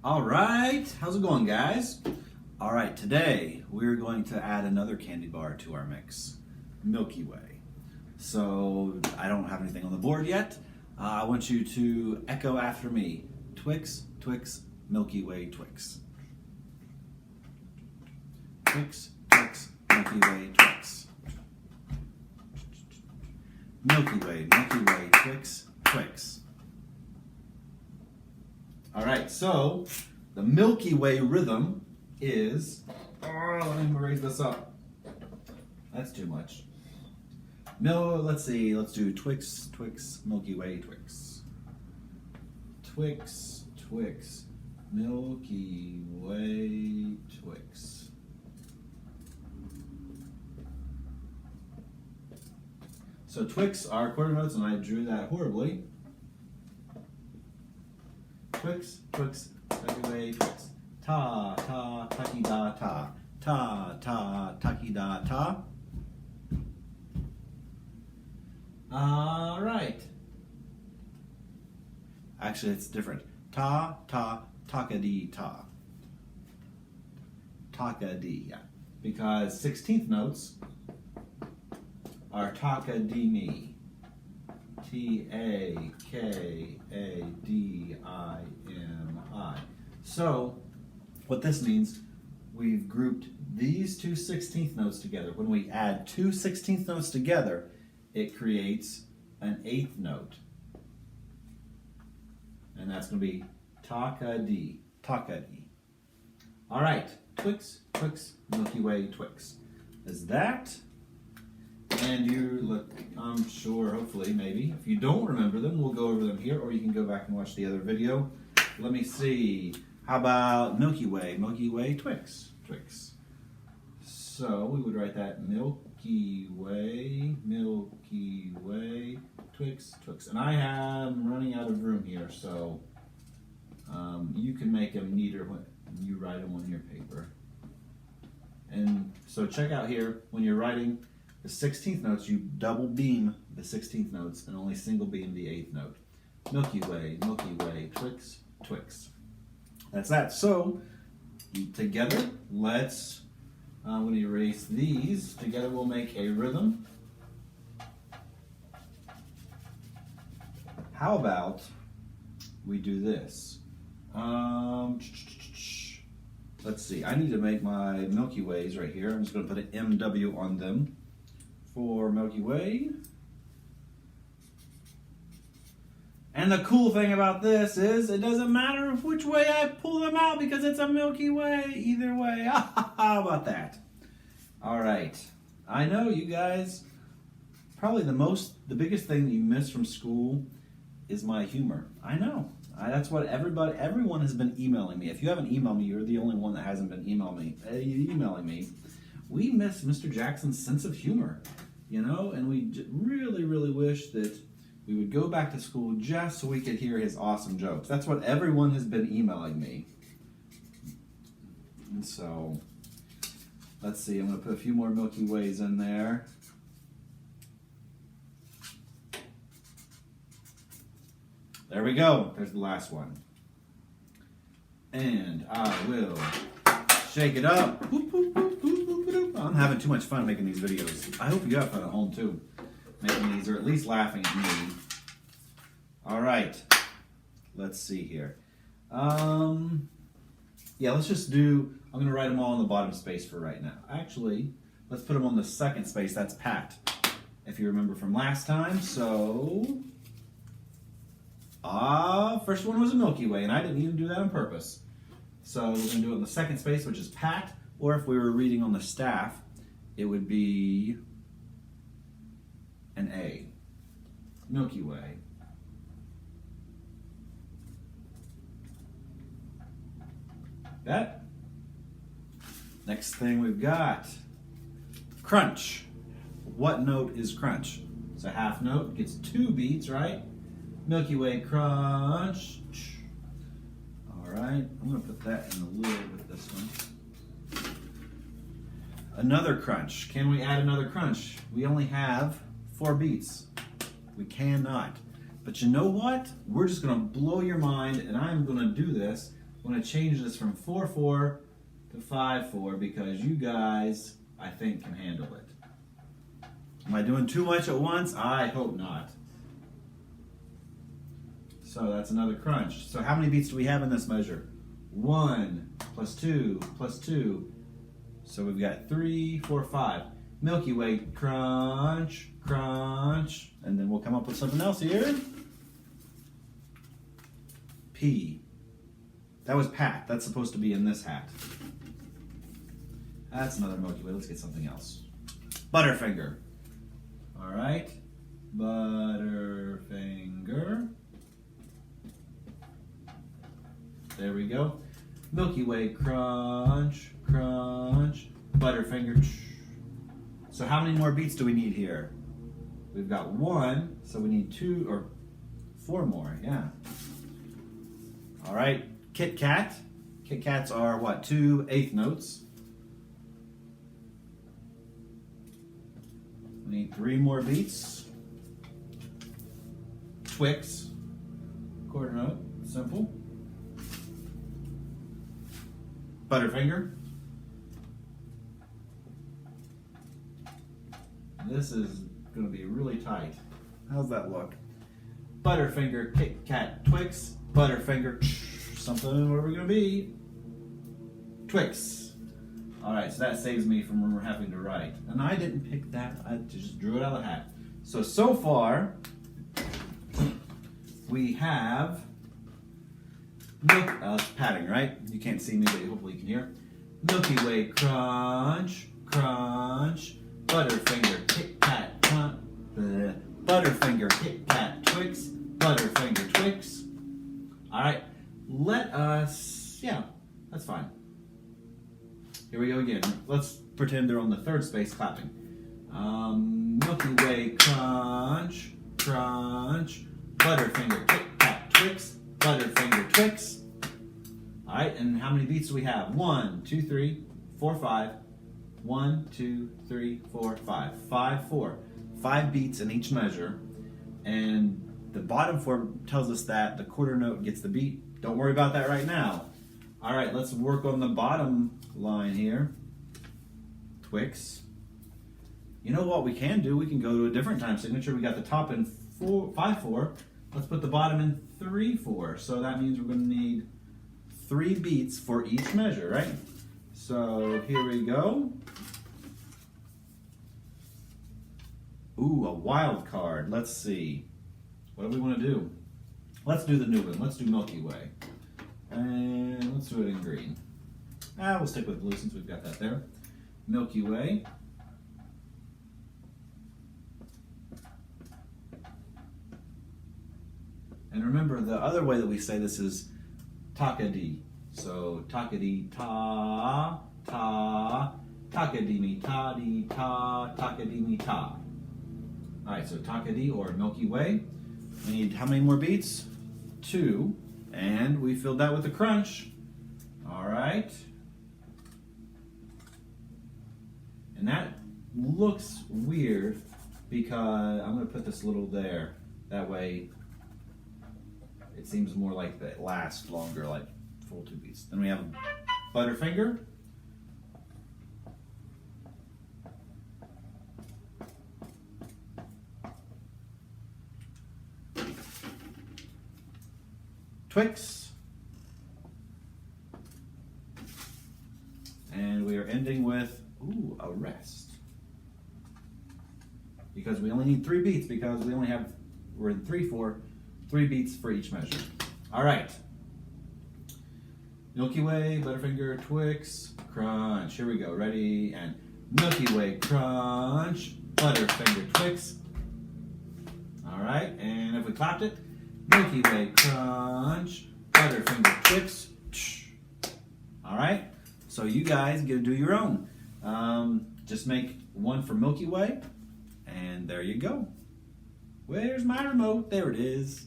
All right, how's it going, guys? All right, today we're going to add another candy bar to our mix, Milky Way. So I don't have anything on the board yet. I want you to echo after me. Twix, Twix, Milky Way, Twix. Twix, Twix, Milky Way, Twix. Milky Way, Twix, Twix. All right, so the Milky Way rhythm is, let me raise this up. That's too much. Let's see, let's do Twix, Twix, Milky Way, Twix. Twix, Twix, Milky Way, Twix. So Twix are quarter notes, and I drew that horribly. Twix, Twix, Milky Way, Twix. Ta, ta, taki da ta. Ta, ta, taki da ta. All right. Actually, it's different. Ta, ta, taka-dee, ta. Taka-dee, yeah. Because 16th notes are taka-dee-me. T-A-K-A-D-I-M-I. So, what this means, we've grouped these two 16th notes together. When we add two 16th notes together, it creates an 8th note. And that's going to be taka-dee, taka-dee. All right, Twix, Twix, Milky Way, Twix. Is that? And you look, I'm sure, hopefully, maybe. If you don't remember them, we'll go over them here, or you can go back and watch the other video. Let me see. How about Milky Way, Twix, Twix. So we would write that Milky Way, Twix, Twix. And I am running out of room here, so you can make them neater when you write them on your paper. And so check out here, when you're writing the 16th notes, you double beam the 16th notes and only single beam the 8th note. Milky Way, Twix, Twix. That's that. So, together, let's, I'm going to erase these. Together we'll make a rhythm. How about we do this? Let's see. I need to make my Milky Ways right here. I'm just going to put an MW on them for Milky Way. And the cool thing about this is it doesn't matter which way I pull them out because it's a Milky Way either way. How about that? All right. I know you guys, probably the biggest thing you miss from school is my humor. I know. That's what everyone has been emailing me. If you haven't emailed me, you're the only one that hasn't been emailing me. We miss Mr. Jackson's sense of humor, you know, and we really, really wish that we would go back to school just so we could hear his awesome jokes. That's what everyone has been emailing me. And so, let's see, I'm going to put a few more Milky Ways in there. There we go. There's the last one. And I will shake it up. I'm having too much fun making these videos. I hope you have fun at home too, making these, or at least laughing at me. All right. Let's see here. Yeah, let's just do, I'm going to write them all in the bottom space for right now. Actually, let's put them on the second space. That's Pat, if you remember from last time. So, first one was a Milky Way, and I didn't even do that on purpose. So we're going to do it in the second space, which is Pat, or if we were reading on the staff, it would be an A. Milky Way. That. Next thing we've got, crunch. What note is crunch? It's a half note, gets 2 beats, right? Milky Way crunch. All right, I'm going to put that in the lid with this one. Another crunch. Can we add another crunch? We only have 4 beats. We cannot. But you know what? We're just going to blow your mind, and I'm going to do this I'm going to change this from 4-4 to 5-4 because you guys, I think, can handle it. Am I doing too much at once? I hope not. So that's another crunch. So how many beats do we have in this measure? 1 plus 2 plus 2. So we've got 3, 4, 5. Milky Way, crunch, crunch. And then we'll come up with something else here. P. That was Pat. That's supposed to be in this hat. That's another Milky Way. Let's get something else. Butterfinger. All right. Butterfinger. There we go. Milky Way, crunch, crunch. Butterfinger. So how many more beats do we need here? We've got 1, so we need 2 or 4 more, yeah. All right, Kit Kat. Kit Kats are what, 2 eighth notes. We need 3 more beats. Twix, quarter note, simple. Butterfinger. This is going to be really tight. How's that look? Butterfinger, Kit Kat, Twix. Butterfinger, something, what are we going to be? Twix. Alright, so that saves me from having to write. And I didn't pick that, I just drew it out of the hat. So far, we have it's padding, right? You can't see me, but hopefully you can hear. Milky Way, crunch, crunch. Butterfinger, Kit Kat, Butterfinger, Kit Kat, Twix. Butterfinger, Twix. All right, let us, yeah, that's fine. Here we go again. Let's pretend they're on the 3rd space clapping. Milky Way, crunch, crunch. Butterfinger, Kit Kat, Twix. Butterfinger, Twix. All right, and how many beats do we have? 1, 2, 3, 4, 5. 1, 2, 3, 4, 5. 5, 4. 5 beats in each measure. And the bottom form tells us that the quarter note gets the beat. Don't worry about that right now. All right, let's work on the bottom line here. Twix. You know what we can do? We can go to a different time signature. We got the top in 5-4. Let's put the bottom in 3-4. So that means we're going to need 3 beats for each measure, right? So here we go. Ooh, a wild card. Let's see. What do we want to do? Let's do the new one. Let's do Milky Way. And let's do it in green. We'll stick with blue since we've got that there. Milky Way. And remember, the other way that we say this is takadi. So takadi ta, ta, takadimi ta di ta, takadimi ta. All right, so takadi or Milky Way. We need how many more beats? 2, and we filled that with a crunch. All right. And that looks weird because I'm going to put this little there. That way it seems more like it lasts longer, like full 2 beats. Then we have Butterfinger. Twix. And we are ending with, ooh, a rest. Because we only need 3 beats because we're in 3-4, 3 beats for each measure. All right. Milky Way, Butterfinger, Twix, crunch. Here we go. Ready? And Milky Way, crunch, Butterfinger, Twix. All right. And if we clapped it, Milky Way, crunch, Butterfinger, Twix. All right. So you guys get to do your own. Just make one for Milky Way, and there you go. Where's my remote? There it is.